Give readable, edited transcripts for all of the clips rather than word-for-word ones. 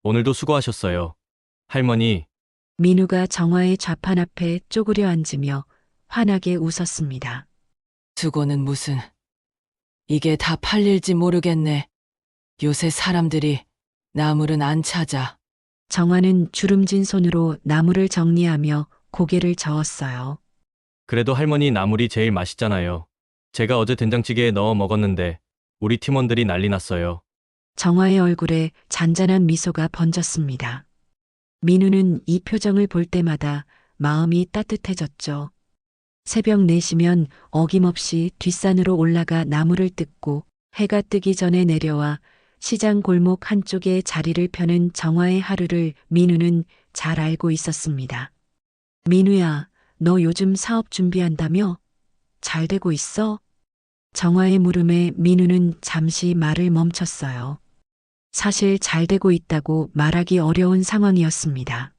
오늘도 수고하셨어요. 할머니, 민우가 정화의 좌판 앞에 쪼그려 앉으며 환하게 웃었습니다. 수고는 무슨. 이게 다 팔릴지 모르겠네. 요새 사람들이 나물은 안 찾아. 정화는 주름진 손으로 나무를 정리하며 고개를 저었어요. 그래도 할머니 나물이 제일 맛있잖아요. 제가 어제 된장찌개에 넣어 먹었는데 우리 팀원들이 난리 났어요. 정화의 얼굴에 잔잔한 미소가 번졌습니다. 민우는 이 표정을 볼 때마다 마음이 따뜻해졌죠. 새벽 4시면 어김없이 뒷산으로 올라가 나무를 뜯고 해가 뜨기 전에 내려와 시장 골목 한쪽에 자리를 펴는 정화의 하루를 민우는 잘 알고 있었습니다. 민우야, 너 요즘 사업 준비한다며? 잘 되고 있어? 정화의 물음에 민우는 잠시 말을 멈췄어요. 사실 잘 되고 있다고 말하기 어려운 상황이었습니다.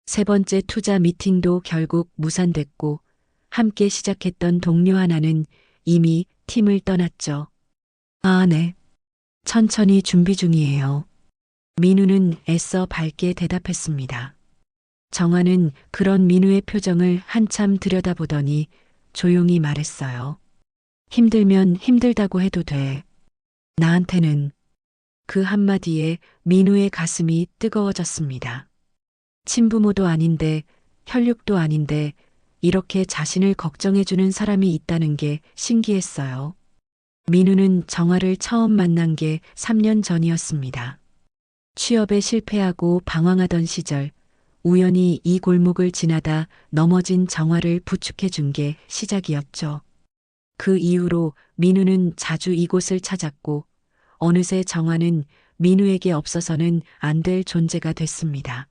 세 번째 투자 미팅도 결국 무산됐고 함께 시작했던 동료 하나는 이미 팀을 떠났죠. 아, 네. 천천히 준비 중이에요. 민우는 애써 밝게 대답했습니다. 정화는 그런 민우의 표정을 한참 들여다보더니 조용히 말했어요. 힘들면 힘들다고 해도 돼. 나한테는. 그 한마디에 민우의 가슴이 뜨거워졌습니다. 친부모도 아닌데 혈육도 아닌데 이렇게 자신을 걱정해주는 사람이 있다는 게 신기했어요. 민우는 정화를 처음 만난 게 3년 전이었습니다. 취업에 실패하고 방황하던 시절 우연히 이 골목을 지나다 넘어진 정화를 부축해 준 게 시작이었죠. 그 이후로 민우는 자주 이곳을 찾았고 어느새 정화는 민우에게 없어서는 안 될 존재가 됐습니다.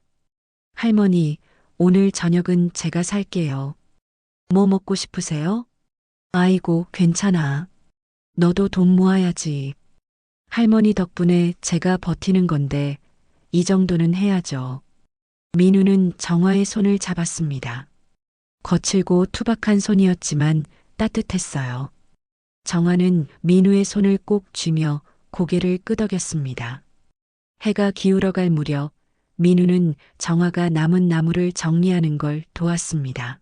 할머니, 오늘 저녁은 제가 살게요. 뭐 먹고 싶으세요? 아이고, 괜찮아. 너도 돈 모아야지. 할머니 덕분에 제가 버티는 건데 이 정도는 해야죠. 민우는 정화의 손을 잡았습니다. 거칠고 투박한 손이었지만 따뜻했어요. 정화는 민우의 손을 꼭 쥐며 고개를 끄덕였습니다. 해가 기울어갈 무렵 민우는 정화가 남은 나무를 정리하는 걸 도왔습니다.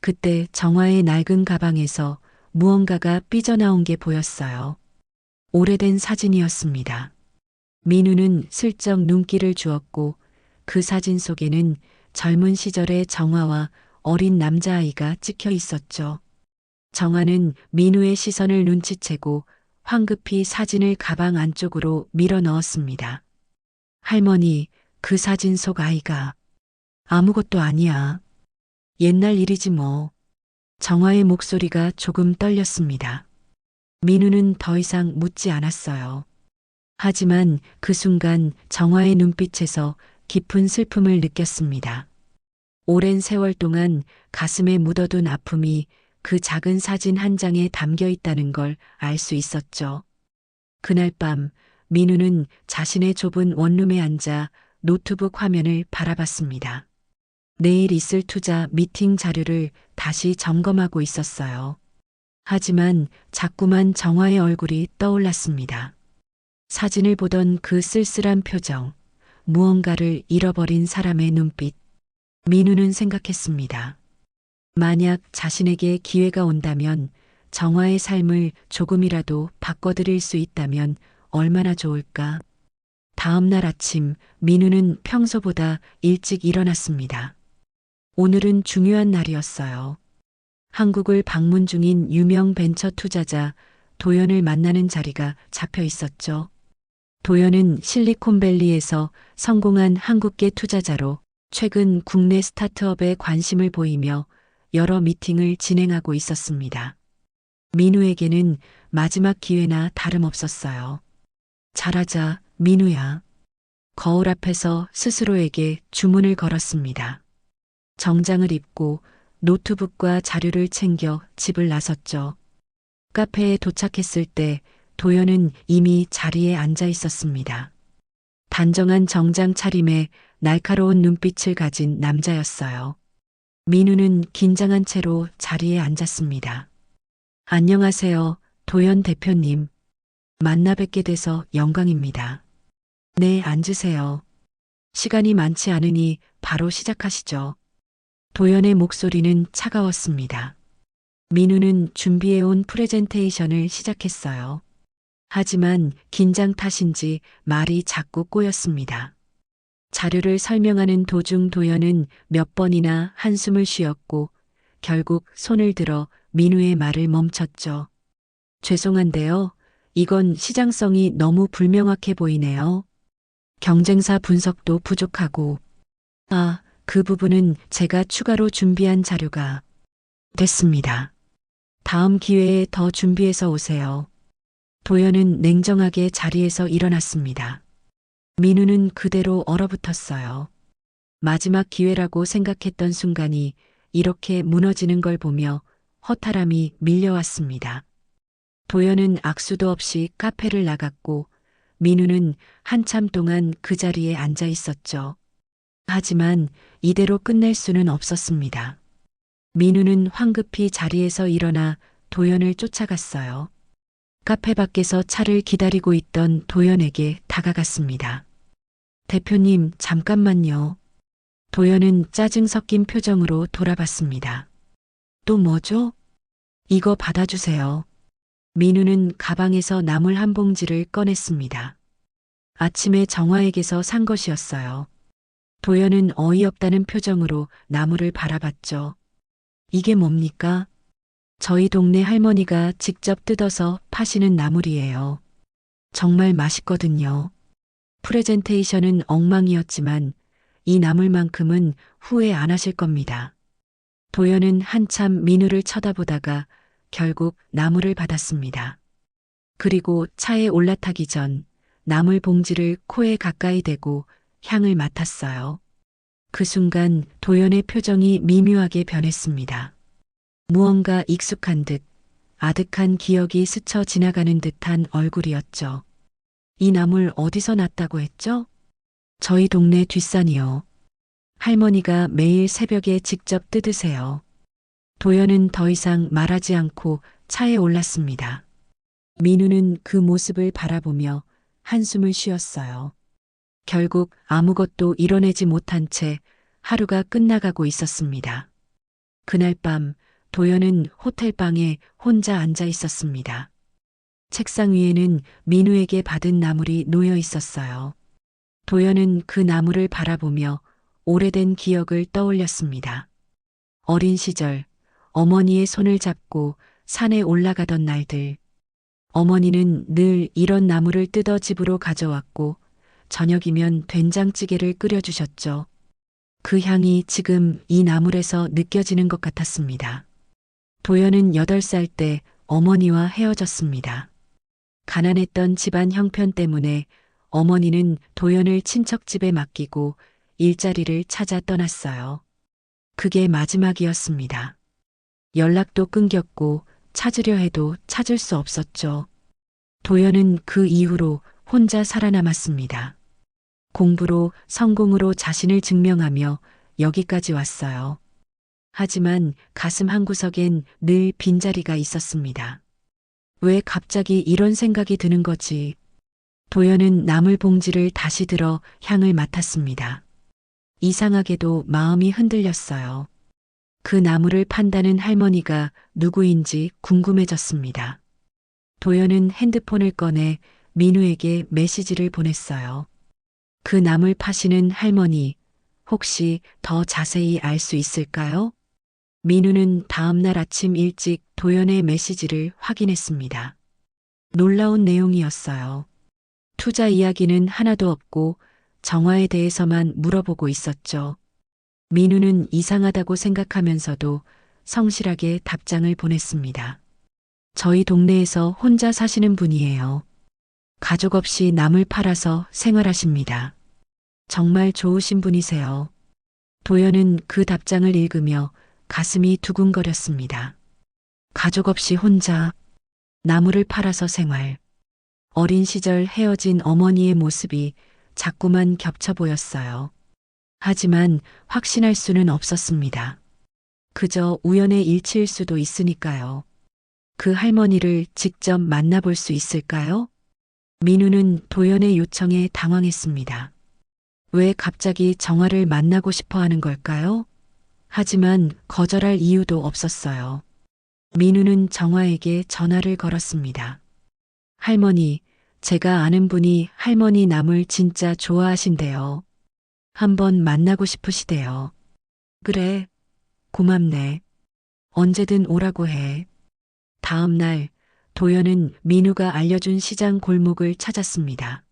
그때 정화의 낡은 가방에서 무언가가 삐져나온 게 보였어요. 오래된 사진이었습니다. 민우는 슬쩍 눈길을 주었고 그 사진 속에는 젊은 시절의 정화와 어린 남자아이가 찍혀 있었죠. 정화는 민우의 시선을 눈치채고 황급히 사진을 가방 안쪽으로 밀어 넣었습니다. 할머니, 그 사진 속 아이가 아무것도 아니야. 옛날 일이지 뭐. 정화의 목소리가 조금 떨렸습니다. 민우는 더 이상 묻지 않았어요. 하지만 그 순간 정화의 눈빛에서 깊은 슬픔을 느꼈습니다. 오랜 세월 동안 가슴에 묻어둔 아픔이 그 작은 사진 한 장에 담겨 있다는 걸 알 수 있었죠. 그날 밤 민우는 자신의 좁은 원룸에 앉아 노트북 화면을 바라봤습니다. 내일 있을 투자 미팅 자료를 다시 점검하고 있었어요. 하지만 자꾸만 정화의 얼굴이 떠올랐습니다. 사진을 보던 그 쓸쓸한 표정, 무언가를 잃어버린 사람의 눈빛. 민우는 생각했습니다. 만약 자신에게 기회가 온다면 정화의 삶을 조금이라도 바꿔드릴 수 있다면 얼마나 좋을까. 다음 날 아침 민우는 평소보다 일찍 일어났습니다. 오늘은 중요한 날이었어요. 한국을 방문 중인 유명 벤처 투자자 도연을 만나는 자리가 잡혀 있었죠. 도연은 실리콘밸리에서 성공한 한국계 투자자로 최근 국내 스타트업에 관심을 보이며 여러 미팅을 진행하고 있었습니다. 민우에게는 마지막 기회나 다름없었어요. 잘하자, 민우야. 거울 앞에서 스스로에게 주문을 걸었습니다. 정장을 입고 노트북과 자료를 챙겨 집을 나섰죠. 카페에 도착했을 때 도연은 이미 자리에 앉아 있었습니다. 단정한 정장 차림에 날카로운 눈빛을 가진 남자였어요. 민우는 긴장한 채로 자리에 앉았습니다. 안녕하세요, 도연 대표님. 만나 뵙게 돼서 영광입니다. 네, 앉으세요. 시간이 많지 않으니 바로 시작하시죠. 도연의 목소리는 차가웠습니다. 민우는 준비해온 프레젠테이션을 시작했어요. 하지만 긴장 탓인지 말이 자꾸 꼬였습니다. 자료를 설명하는 도중 도연은 몇 번이나 한숨을 쉬었고 결국 손을 들어 민우의 말을 멈췄죠. 죄송한데요. 이건 시장성이 너무 불명확해 보이네요. 경쟁사 분석도 부족하고. 그 부분은 제가 추가로 준비한 자료가 됐습니다. 다음 기회에 더 준비해서 오세요. 도연은 냉정하게 자리에서 일어났습니다. 민우는 그대로 얼어붙었어요. 마지막 기회라고 생각했던 순간이 이렇게 무너지는 걸 보며 허탈함이 밀려왔습니다. 도연은 악수도 없이 카페를 나갔고 민우는 한참 동안 그 자리에 앉아 있었죠. 하지만 이대로 끝낼 수는 없었습니다. 민우는 황급히 자리에서 일어나 도연을 쫓아갔어요. 카페 밖에서 차를 기다리고 있던 도연에게 다가갔습니다. 대표님, 잠깐만요. 도연은 짜증 섞인 표정으로 돌아봤습니다. 또 뭐죠? 이거 받아주세요. 민우는 가방에서 나물 한 봉지를 꺼냈습니다. 아침에 정화에게서 산 것이었어요. 도연은 어이없다는 표정으로 나물을 바라봤죠. 이게 뭡니까? 저희 동네 할머니가 직접 뜯어서 파시는 나물이에요. 정말 맛있거든요. 프레젠테이션은 엉망이었지만 이 나물만큼은 후회 안 하실 겁니다. 도연은 한참 민우를 쳐다보다가 결국 나물을 받았습니다. 그리고 차에 올라타기 전 나물 봉지를 코에 가까이 대고 향을 맡았어요. 그 순간 도연의 표정이 미묘하게 변했습니다. 무언가 익숙한 듯 아득한 기억이 스쳐 지나가는 듯한 얼굴이었죠. 이 나물 어디서 났다고 했죠? 저희 동네 뒷산이요. 할머니가 매일 새벽에 직접 뜯으세요. 도연은 더 이상 말하지 않고 차에 올랐습니다. 민우는 그 모습을 바라보며 한숨을 쉬었어요. 결국 아무것도 이뤄내지 못한 채 하루가 끝나가고 있었습니다. 그날 밤 도연은 호텔방에 혼자 앉아 있었습니다. 책상 위에는 민우에게 받은 나물이 놓여 있었어요. 도연은 그 나물을 바라보며 오래된 기억을 떠올렸습니다. 어린 시절 어머니의 손을 잡고 산에 올라가던 날들. 어머니는 늘 이런 나물을 뜯어 집으로 가져왔고 저녁이면 된장찌개를 끓여주셨죠. 그 향이 지금 이 나물에서 느껴지는 것 같았습니다. 도연은 8살 때 어머니와 헤어졌습니다. 가난했던 집안 형편 때문에 어머니는 도연을 친척집에 맡기고 일자리를 찾아 떠났어요. 그게 마지막이었습니다. 연락도 끊겼고 찾으려 해도 찾을 수 없었죠. 도연은 그 이후로 혼자 살아남았습니다. 공부로 성공으로 자신을 증명하며 여기까지 왔어요. 하지만 가슴 한구석엔 늘 빈자리가 있었습니다. 왜 갑자기 이런 생각이 드는 거지? 도연은 나물 봉지를 다시 들어 향을 맡았습니다. 이상하게도 마음이 흔들렸어요. 그 나물을 판다는 할머니가 누구인지 궁금해졌습니다. 도연은 핸드폰을 꺼내 민우에게 메시지를 보냈어요. 그 나물 파시는 할머니, 혹시 더 자세히 알 수 있을까요? 민우는 다음날 아침 일찍 도연의 메시지를 확인했습니다. 놀라운 내용이었어요. 투자 이야기는 하나도 없고 정화에 대해서만 물어보고 있었죠. 민우는 이상하다고 생각하면서도 성실하게 답장을 보냈습니다. 저희 동네에서 혼자 사시는 분이에요. 가족 없이 나물 팔아서 생활하십니다. 정말 좋으신 분이세요. 도연은 그 답장을 읽으며 가슴이 두근거렸습니다. 가족 없이 혼자 나물을 팔아서 생활. 어린 시절 헤어진 어머니의 모습이 자꾸만 겹쳐 보였어요. 하지만 확신할 수는 없었습니다. 그저 우연의 일치일 수도 있으니까요. 그 할머니를 직접 만나볼 수 있을까요? 민우는 도연의 요청에 당황했습니다. 왜 갑자기 정화를 만나고 싶어 하는 걸까요? 하지만 거절할 이유도 없었어요. 민우는 정화에게 전화를 걸었습니다. 할머니, 제가 아는 분이 할머니 남을 진짜 좋아하신대요. 한번 만나고 싶으시대요. 그래, 고맙네. 언제든 오라고 해. 다음 날, 도연은 민우가 알려준 시장 골목을 찾았습니다.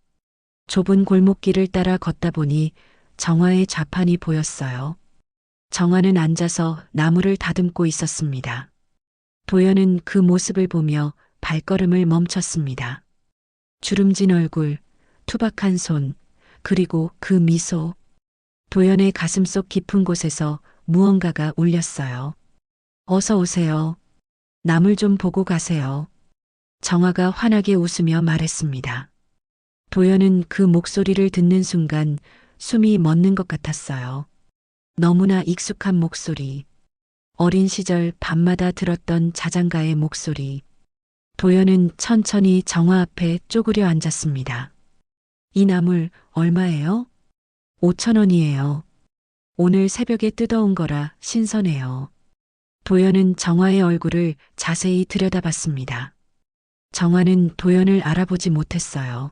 좁은 골목길을 따라 걷다 보니 정화의 좌판이 보였어요. 정화는 앉아서 나무를 다듬고 있었습니다. 도연은 그 모습을 보며 발걸음을 멈췄습니다. 주름진 얼굴, 투박한 손, 그리고 그 미소. 도연의 가슴속 깊은 곳에서 무언가가 울렸어요. 어서 오세요. 남을 좀 보고 가세요. 정화가 환하게 웃으며 말했습니다. 도연은 그 목소리를 듣는 순간 숨이 멎는 것 같았어요. 너무나 익숙한 목소리. 어린 시절 밤마다 들었던 자장가의 목소리. 도연은 천천히 정화 앞에 쪼그려 앉았습니다. 이 나물 얼마예요? 5,000원이에요. 오늘 새벽에 뜯어온 거라 신선해요. 도연은 정화의 얼굴을 자세히 들여다봤습니다. 정화는 도연을 알아보지 못했어요.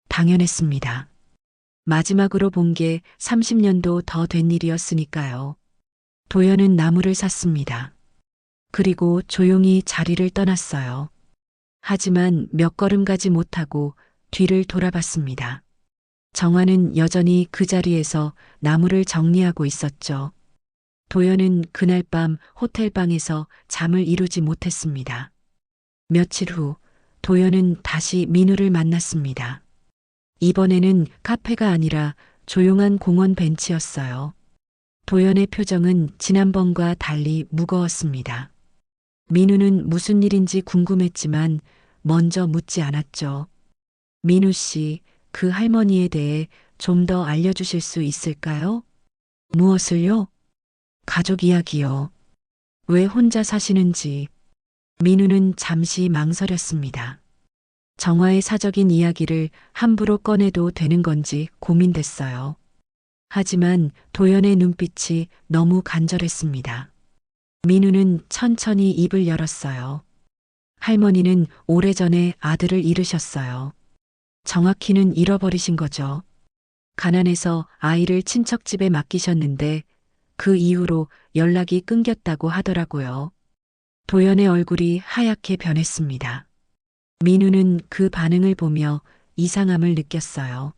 당연했습니다. 마지막으로 본 게 30년도 더 된 일이었으니까요. 도연은 나무를 샀습니다. 그리고 조용히 자리를 떠났어요. 하지만 몇 걸음 가지 못하고 뒤를 돌아봤습니다. 정화는 여전히 그 자리에서 나무를 정리하고 있었죠. 도연은 그날 밤 호텔방에서 잠을 이루지 못했습니다. 며칠 후 도연은 다시 민우를 만났습니다. 이번에는 카페가 아니라 조용한 공원 벤치였어요. 도연의 표정은 지난번과 달리 무거웠습니다. 민우는 무슨 일인지 궁금했지만 먼저 묻지 않았죠. 민우 씨, 그 할머니에 대해 좀 더 알려주실 수 있을까요? 무엇을요? 가족 이야기요. 왜 혼자 사시는지. 민우는 잠시 망설였습니다. 정화의 사적인 이야기를 함부로 꺼내도 되는 건지 고민됐어요. 하지만 도연의 눈빛이 너무 간절했습니다. 민우는 천천히 입을 열었어요. 할머니는 오래전에 아들을 잃으셨어요. 정확히는 잃어버리신 거죠. 가난해서 아이를 친척집에 맡기셨는데 그 이후로 연락이 끊겼다고 하더라고요. 도연의 얼굴이 하얗게 변했습니다. 민우는 그 반응을 보며 이상함을 느꼈어요.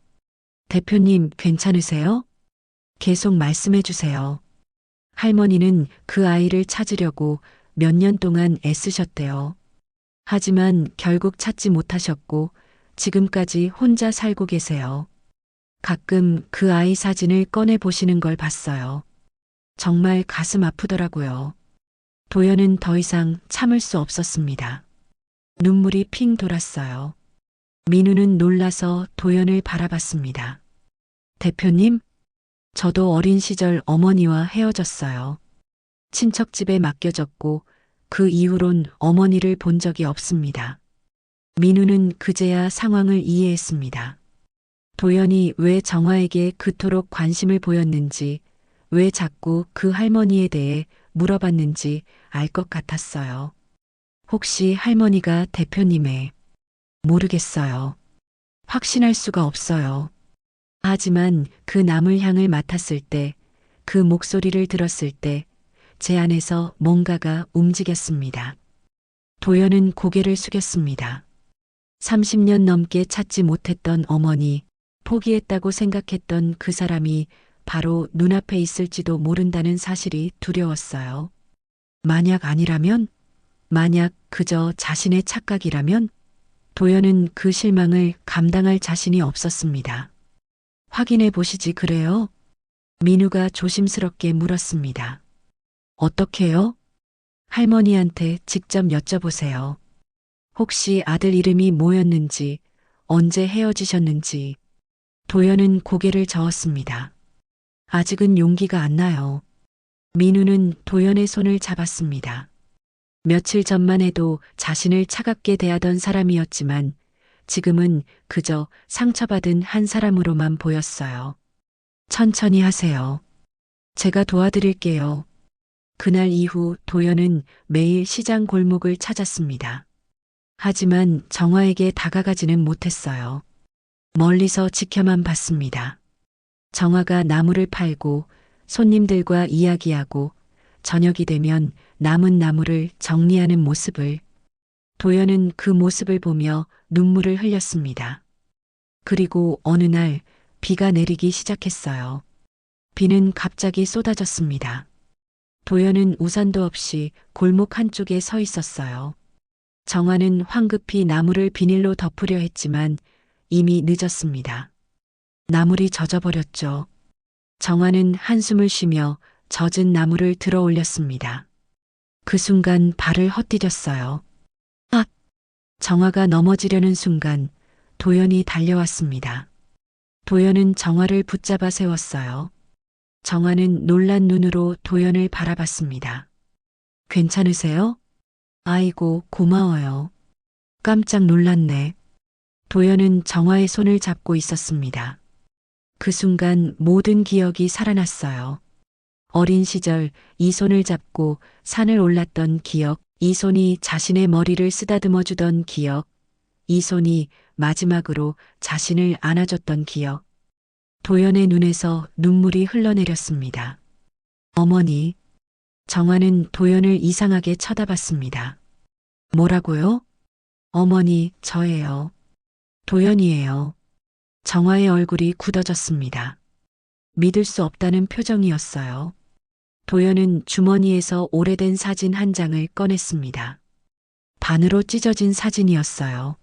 대표님, 괜찮으세요? 계속 말씀해 주세요. 할머니는 그 아이를 찾으려고 몇 년 동안 애쓰셨대요. 하지만 결국 찾지 못하셨고 지금까지 혼자 살고 계세요. 가끔 그 아이 사진을 꺼내 보시는 걸 봤어요. 정말 가슴 아프더라고요. 도연은 더 이상 참을 수 없었습니다. 눈물이 핑 돌았어요. 민우는 놀라서 도연을 바라봤습니다. 대표님, 저도 어린 시절 어머니와 헤어졌어요. 친척집에 맡겨졌고 그 이후론 어머니를 본 적이 없습니다. 민우는 그제야 상황을 이해했습니다. 도연이 왜 정화에게 그토록 관심을 보였는지, 왜 자꾸 그 할머니에 대해 물어봤는지 알 것 같았어요. 혹시 할머니가 대표님의... 모르겠어요. 확신할 수가 없어요. 하지만 그 나물 향을 맡았을 때, 그 목소리를 들었을 때, 제 안에서 뭔가가 움직였습니다. 도연은 고개를 숙였습니다. 30년 넘게 찾지 못했던 어머니, 포기했다고 생각했던 그 사람이 바로 눈앞에 있을지도 모른다는 사실이 두려웠어요. 만약 아니라면? 만약 그저 자신의 착각이라면? 도연은 그 실망을 감당할 자신이 없었습니다. 확인해 보시지 그래요? 민우가 조심스럽게 물었습니다. 어떻게요? 할머니한테 직접 여쭤보세요. 혹시 아들 이름이 뭐였는지, 언제 헤어지셨는지. 도연은 고개를 저었습니다. 아직은 용기가 안 나요. 민우는 도연의 손을 잡았습니다. 며칠 전만 해도 자신을 차갑게 대하던 사람이었지만 지금은 그저 상처받은 한 사람으로만 보였어요. 천천히 하세요. 제가 도와드릴게요. 그날 이후 도연은 매일 시장 골목을 찾았습니다. 하지만 정화에게 다가가지는 못했어요. 멀리서 지켜만 봤습니다. 정화가 나무를 팔고 손님들과 이야기하고 저녁이 되면 남은 나무를 정리하는 모습을 도연은 그 모습을 보며 눈물을 흘렸습니다. 그리고 어느 날 비가 내리기 시작했어요. 비는 갑자기 쏟아졌습니다. 도연은 우산도 없이 골목 한쪽에 서 있었어요. 정화는 황급히 나무를 비닐로 덮으려 했지만 이미 늦었습니다. 나물이 젖어버렸죠. 정화는 한숨을 쉬며 젖은 나무를 들어 올렸습니다. 그 순간 발을 헛디뎠어요. 아! 정화가 넘어지려는 순간 도연이 달려왔습니다. 도연은 정화를 붙잡아 세웠어요. 정화는 놀란 눈으로 도연을 바라봤습니다. 괜찮으세요? 아이고, 고마워요. 깜짝 놀랐네. 도연은 정화의 손을 잡고 있었습니다. 그 순간 모든 기억이 살아났어요. 어린 시절 이 손을 잡고 산을 올랐던 기억, 이 손이 자신의 머리를 쓰다듬어 주던 기억, 이 손이 마지막으로 자신을 안아줬던 기억. 도연의 눈에서 눈물이 흘러내렸습니다. 어머니. 정화는 도연을 이상하게 쳐다봤습니다. 뭐라고요? 어머니, 저예요. 도연이에요. 정화의 얼굴이 굳어졌습니다. 믿을 수 없다는 표정이었어요. 도연은 주머니에서 오래된 사진 한 장을 꺼냈습니다. 반으로 찢어진 사진이었어요.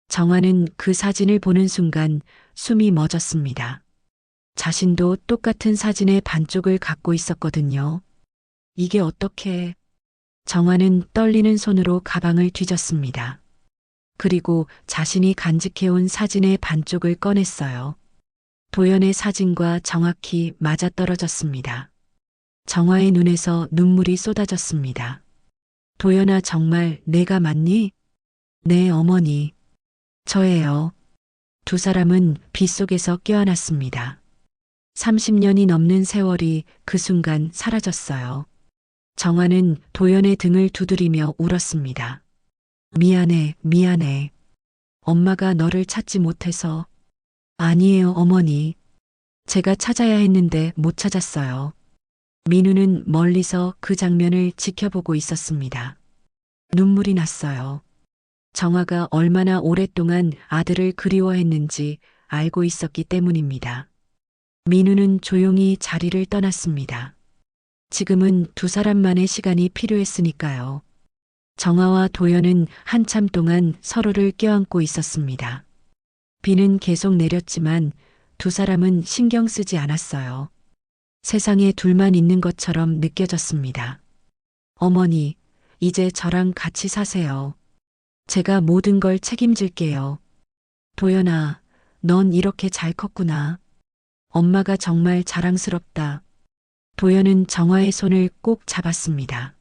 정화는 그 사진을 보는 순간 숨이 멎었습니다. 자신도 똑같은 사진의 반쪽을 갖고 있었거든요. 이게 어떻게... 정화는 떨리는 손으로 가방을 뒤졌습니다. 그리고 자신이 간직해온 사진의 반쪽을 꺼냈어요. 도연의 사진과 정확히 맞아떨어졌습니다. 정화의 눈에서 눈물이 쏟아졌습니다. 도연아, 정말 내가 맞니? 네, 어머니. 저예요. 두 사람은 빗속에서 껴안았습니다. 30년이 넘는 세월이 그 순간 사라졌어요. 정화는 도연의 등을 두드리며 울었습니다. 미안해, 미안해. 엄마가 너를 찾지 못해서. 아니에요, 어머니. 제가 찾아야 했는데 못 찾았어요. 민우는 멀리서 그 장면을 지켜보고 있었습니다. 눈물이 났어요. 정화가 얼마나 오랫동안 아들을 그리워했는지 알고 있었기 때문입니다. 민우는 조용히 자리를 떠났습니다. 지금은 두 사람만의 시간이 필요했으니까요. 정화와 도연은 한참 동안 서로를 껴안고 있었습니다. 비는 계속 내렸지만 두 사람은 신경 쓰지 않았어요. 세상에 둘만 있는 것처럼 느껴졌습니다. 어머니, 이제 저랑 같이 사세요. 제가 모든 걸 책임질게요. 도연아, 넌 이렇게 잘 컸구나. 엄마가 정말 자랑스럽다. 도연은 정화의 손을 꼭 잡았습니다.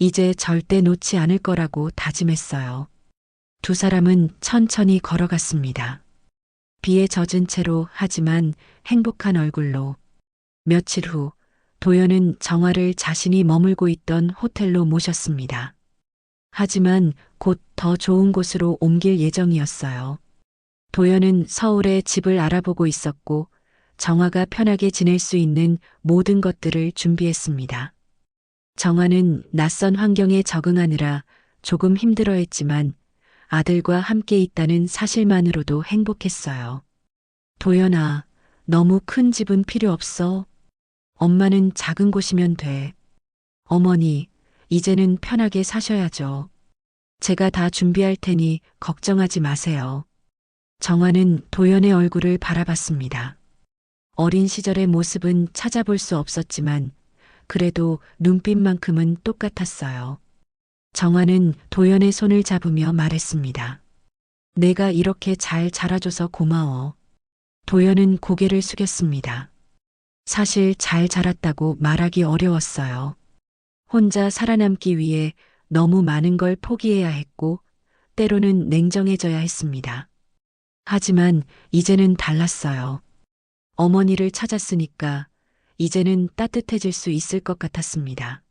이제 절대 놓지 않을 거라고 다짐했어요. 두 사람은 천천히 걸어갔습니다. 비에 젖은 채로 하지만 행복한 얼굴로. 며칠 후 도연은 정화를 자신이 머물고 있던 호텔로 모셨습니다. 하지만 곧 더 좋은 곳으로 옮길 예정이었어요. 도연은 서울에 집을 알아보고 있었고 정화가 편하게 지낼 수 있는 모든 것들을 준비했습니다. 정화는 낯선 환경에 적응하느라 조금 힘들어했지만 아들과 함께 있다는 사실만으로도 행복했어요. 도연아, 너무 큰 집은 필요 없어. 엄마는 작은 곳이면 돼. 어머니, 이제는 편하게 사셔야죠. 제가 다 준비할 테니 걱정하지 마세요. 정화는 도연의 얼굴을 바라봤습니다. 어린 시절의 모습은 찾아볼 수 없었지만 그래도 눈빛만큼은 똑같았어요. 정화는 도연의 손을 잡으며 말했습니다. 내가 이렇게 잘 자라줘서 고마워. 도연은 고개를 숙였습니다. 사실 잘 자랐다고 말하기 어려웠어요. 혼자 살아남기 위해 너무 많은 걸 포기해야 했고 때로는 냉정해져야 했습니다. 하지만 이제는 달랐어요. 어머니를 찾았으니까 이제는 따뜻해질 수 있을 것 같았습니다.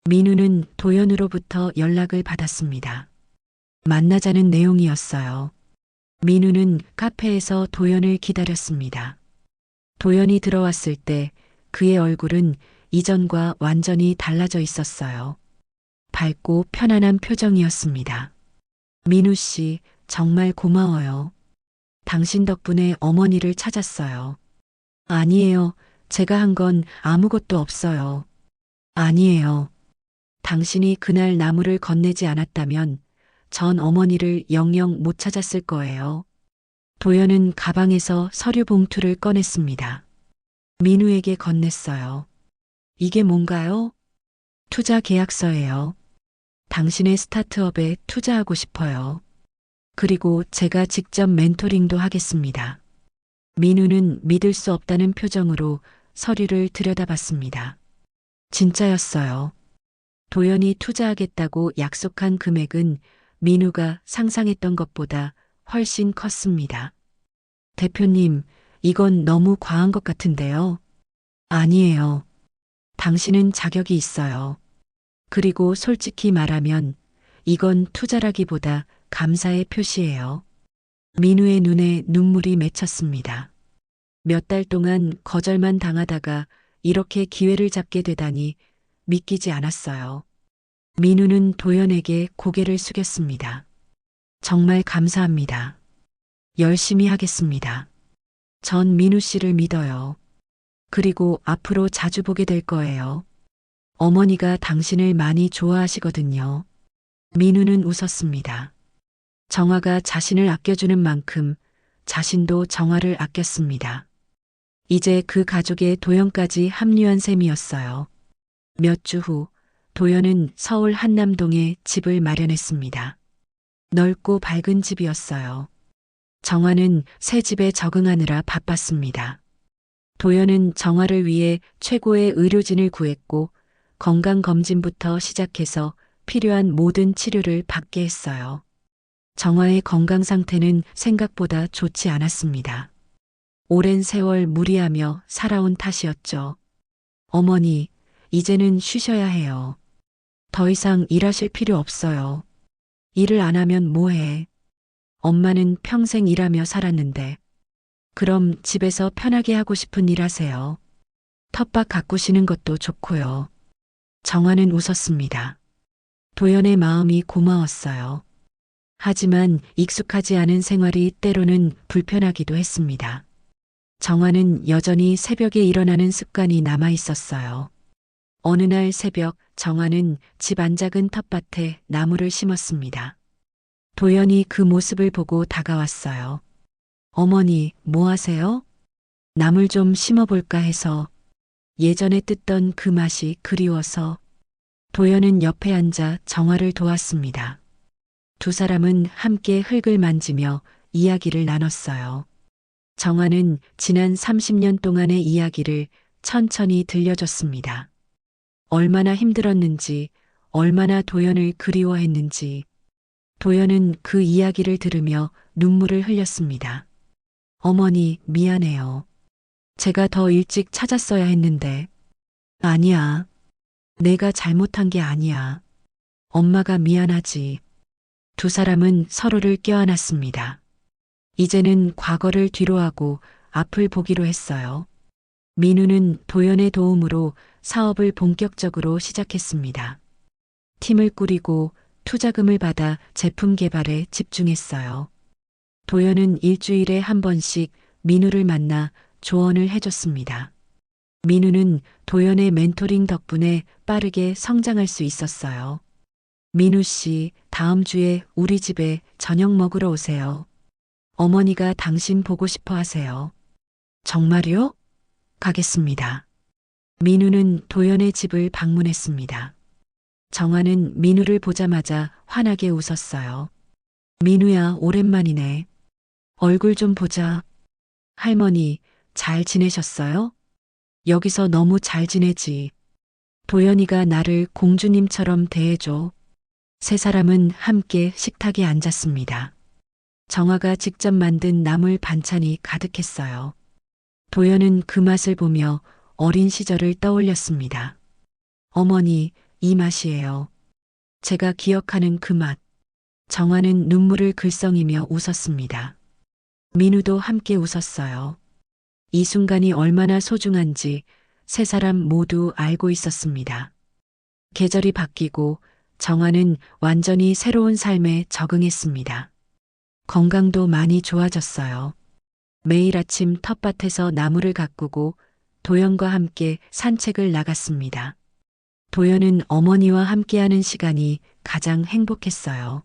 민우는 도연으로부터 연락을 받았습니다. 만나자는 내용이었어요. 민우는 카페에서 도연을 기다렸습니다. 도연이 들어왔을 때 그의 얼굴은 이전과 완전히 달라져 있었어요. 밝고 편안한 표정이었습니다. 민우 씨, 정말 고마워요. 당신 덕분에 어머니를 찾았어요. 아니에요. 제가 한 건 아무것도 없어요. 아니에요. 당신이 그날 나무를 건네지 않았다면 전 어머니를 영영 못 찾았을 거예요. 도연은 가방에서 서류 봉투를 꺼냈습니다. 민우에게 건넸어요. 이게 뭔가요? 투자 계약서예요. 당신의 스타트업에 투자하고 싶어요. 그리고 제가 직접 멘토링도 하겠습니다. 민우는 믿을 수 없다는 표정으로 서류를 들여다봤습니다. 진짜였어요. 도연이 투자하겠다고 약속한 금액은 민우가 상상했던 것보다 훨씬 컸습니다. 대표님, 이건 너무 과한 것 같은데요. 아니에요. 당신은 자격이 있어요. 그리고 솔직히 말하면 이건 투자라기보다 감사의 표시예요. 민우의 눈에 눈물이 맺혔습니다. 몇 달 동안 거절만 당하다가 이렇게 기회를 잡게 되다니 믿기지 않았어요. 민우는 도연에게 고개를 숙였습니다. 정말 감사합니다. 열심히 하겠습니다. 전 민우 씨를 믿어요. 그리고 앞으로 자주 보게 될 거예요. 어머니가 당신을 많이 좋아하시거든요. 민우는 웃었습니다. 정화가 자신을 아껴주는 만큼 자신도 정화를 아꼈습니다. 이제 그 가족의 도연까지 합류한 셈이었어요. 몇 주 후 도연은 서울 한남동에 집을 마련했습니다. 넓고 밝은 집이었어요. 정화는 새 집에 적응하느라 바빴습니다. 도연은 정화를 위해 최고의 의료진을 구했고 건강검진부터 시작해서 필요한 모든 치료를 받게 했어요. 정화의 건강 상태는 생각보다 좋지 않았습니다. 오랜 세월 무리하며 살아온 탓이었죠. 어머니, 이제는 쉬셔야 해요. 더 이상 일하실 필요 없어요. 일을 안 하면 뭐해? 엄마는 평생 일하며 살았는데. 그럼 집에서 편하게 하고 싶은 일 하세요. 텃밭 가꾸시는 것도 좋고요. 정화는 웃었습니다. 도연의 마음이 고마웠어요. 하지만 익숙하지 않은 생활이 때로는 불편하기도 했습니다. 정화는 여전히 새벽에 일어나는 습관이 남아 있었어요. 어느 날 새벽 정화는 집 안작은 텃밭에 나무를 심었습니다. 도연이 그 모습을 보고 다가왔어요. 어머니, 뭐 하세요? 나물 좀 심어볼까 해서. 예전에 뜯던 그 맛이 그리워서. 도연은 옆에 앉아 정화를 도왔습니다. 두 사람은 함께 흙을 만지며 이야기를 나눴어요. 정화는 지난 30년 동안의 이야기를 천천히 들려줬습니다. 얼마나 힘들었는지, 얼마나 도연을 그리워했는지. 도연은 그 이야기를 들으며 눈물을 흘렸습니다. 어머니, 미안해요. 제가 더 일찍 찾았어야 했는데. 아니야. 내가 잘못한 게 아니야. 엄마가 미안하지. 두 사람은 서로를 껴안았습니다. 이제는 과거를 뒤로하고 앞을 보기로 했어요. 민우는 도연의 도움으로 사업을 본격적으로 시작했습니다. 팀을 꾸리고 투자금을 받아 제품 개발에 집중했어요. 도연은 일주일에 한 번씩 민우를 만나 조언을 해줬습니다. 민우는 도연의 멘토링 덕분에 빠르게 성장할 수 있었어요. 민우 씨, 다음 주에 우리 집에 저녁 먹으러 오세요. 어머니가 당신 보고 싶어 하세요. 정말요? 가겠습니다. 민우는 도연의 집을 방문했습니다. 정화는 민우를 보자마자 환하게 웃었어요. 민우야, 오랜만이네. 얼굴 좀 보자. 할머니, 잘 지내셨어요? 여기서 너무 잘 지내지. 도연이가 나를 공주님처럼 대해줘. 세 사람은 함께 식탁에 앉았습니다. 정화가 직접 만든 나물 반찬이 가득했어요. 도연은 그 맛을 보며 어린 시절을 떠올렸습니다. 어머니, 이 맛이에요. 제가 기억하는 그 맛. 정화는 눈물을 글썽이며 웃었습니다. 민우도 함께 웃었어요. 이 순간이 얼마나 소중한지 세 사람 모두 알고 있었습니다. 계절이 바뀌고 정화는 완전히 새로운 삶에 적응했습니다. 건강도 많이 좋아졌어요. 매일 아침 텃밭에서 나무를 가꾸고 도연과 함께 산책을 나갔습니다. 도연은 어머니와 함께하는 시간이 가장 행복했어요.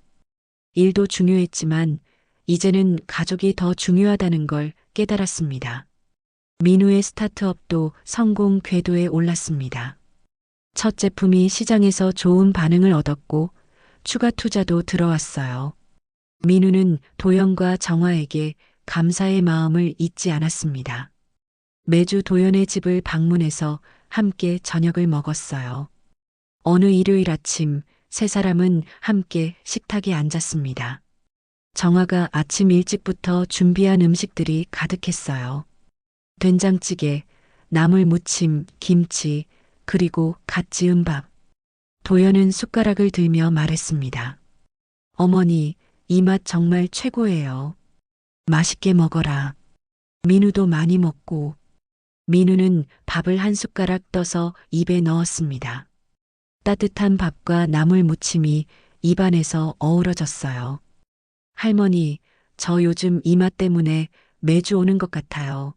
일도 중요했지만 이제는 가족이 더 중요하다는 걸 깨달았습니다. 민우의 스타트업도 성공 궤도에 올랐습니다. 첫 제품이 시장에서 좋은 반응을 얻었고 추가 투자도 들어왔어요. 민우는 도연과 정화에게 감사의 마음을 잊지 않았습니다. 매주 도연의 집을 방문해서 함께 저녁을 먹었어요. 어느 일요일 아침 세 사람은 함께 식탁에 앉았습니다. 정화가 아침 일찍부터 준비한 음식들이 가득했어요. 된장찌개, 나물 무침, 김치, 그리고 갓 지은 밥. 도연은 숟가락을 들며 말했습니다. 어머니, 이 맛 정말 최고예요. 맛있게 먹어라. 민우도 많이 먹고. 민우는 밥을 한 숟가락 떠서 입에 넣었습니다. 따뜻한 밥과 나물 무침이 입안에서 어우러졌어요. 할머니, 저 요즘 이 맛 때문에 매주 오는 것 같아요.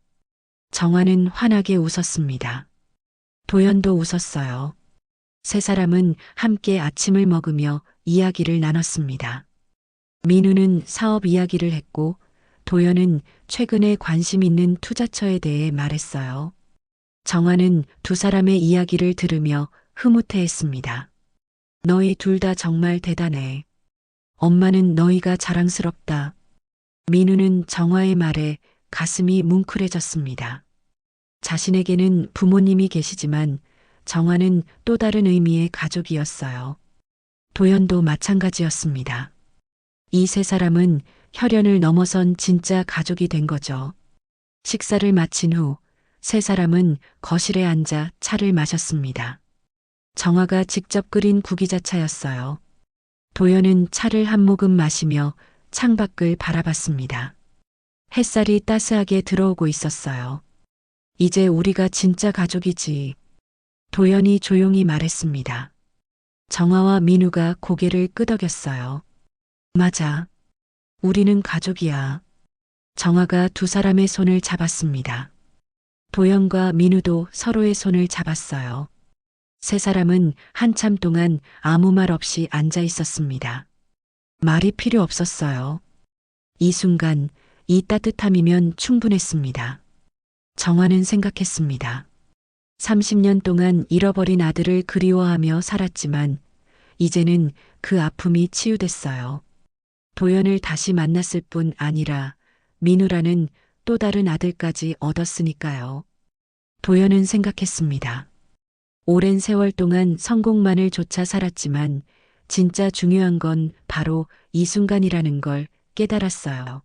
정화는 환하게 웃었습니다. 도연도 웃었어요. 세 사람은 함께 아침을 먹으며 이야기를 나눴습니다. 민우는 사업 이야기를 했고 도연은 최근에 관심 있는 투자처에 대해 말했어요. 정화는 두 사람의 이야기를 들으며 흐뭇해했습니다. 너희 둘 다 정말 대단해. 엄마는 너희가 자랑스럽다. 민우는 정화의 말에 가슴이 뭉클해졌습니다. 자신에게는 부모님이 계시지만 정화는 또 다른 의미의 가족이었어요. 도연도 마찬가지였습니다. 이 세 사람은 혈연을 넘어선 진짜 가족이 된 거죠. 식사를 마친 후 세 사람은 거실에 앉아 차를 마셨습니다. 정화가 직접 끓인 구기자차였어요. 도연은 차를 한 모금 마시며 창밖을 바라봤습니다. 햇살이 따스하게 들어오고 있었어요. 이제 우리가 진짜 가족이지. 도연이 조용히 말했습니다. 정화와 민우가 고개를 끄덕였어요. 맞아. 우리는 가족이야. 정화가 두 사람의 손을 잡았습니다. 도연과 민우도 서로의 손을 잡았어요. 세 사람은 한참 동안 아무 말 없이 앉아 있었습니다. 말이 필요 없었어요. 이 순간, 이 따뜻함이면 충분했습니다. 정화는 생각했습니다. 30년 동안 잃어버린 아들을 그리워하며 살았지만 이제는 그 아픔이 치유됐어요. 도연을 다시 만났을 뿐 아니라 민우라는 또 다른 아들까지 얻었으니까요. 도연은 생각했습니다. 오랜 세월 동안 성공만을 쫓아 살았지만 진짜 중요한 건 바로 이 순간이라는 걸 깨달았어요.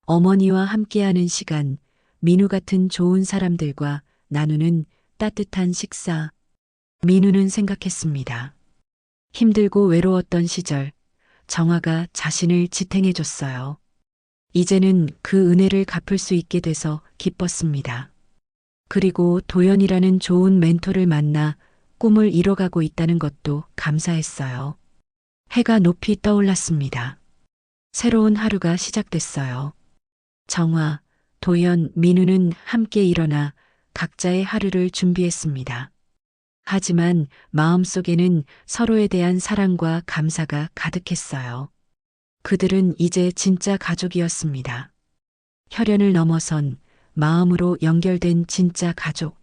어머니와 함께하는 시간, 민우 같은 좋은 사람들과 나누는 따뜻한 식사. 민우는 생각했습니다. 힘들고 외로웠던 시절, 정화가 자신을 지탱해줬어요. 이제는 그 은혜를 갚을 수 있게 돼서 기뻤습니다. 그리고 도연이라는 좋은 멘토를 만나 꿈을 이뤄가고 있다는 것도 감사했어요. 해가 높이 떠올랐습니다. 새로운 하루가 시작됐어요. 정화, 도연, 민우는 함께 일어나 각자의 하루를 준비했습니다. 하지만 마음속에는 서로에 대한 사랑과 감사가 가득했어요. 그들은 이제 진짜 가족이었습니다. 혈연을 넘어선 마음으로 연결된 진짜 가족.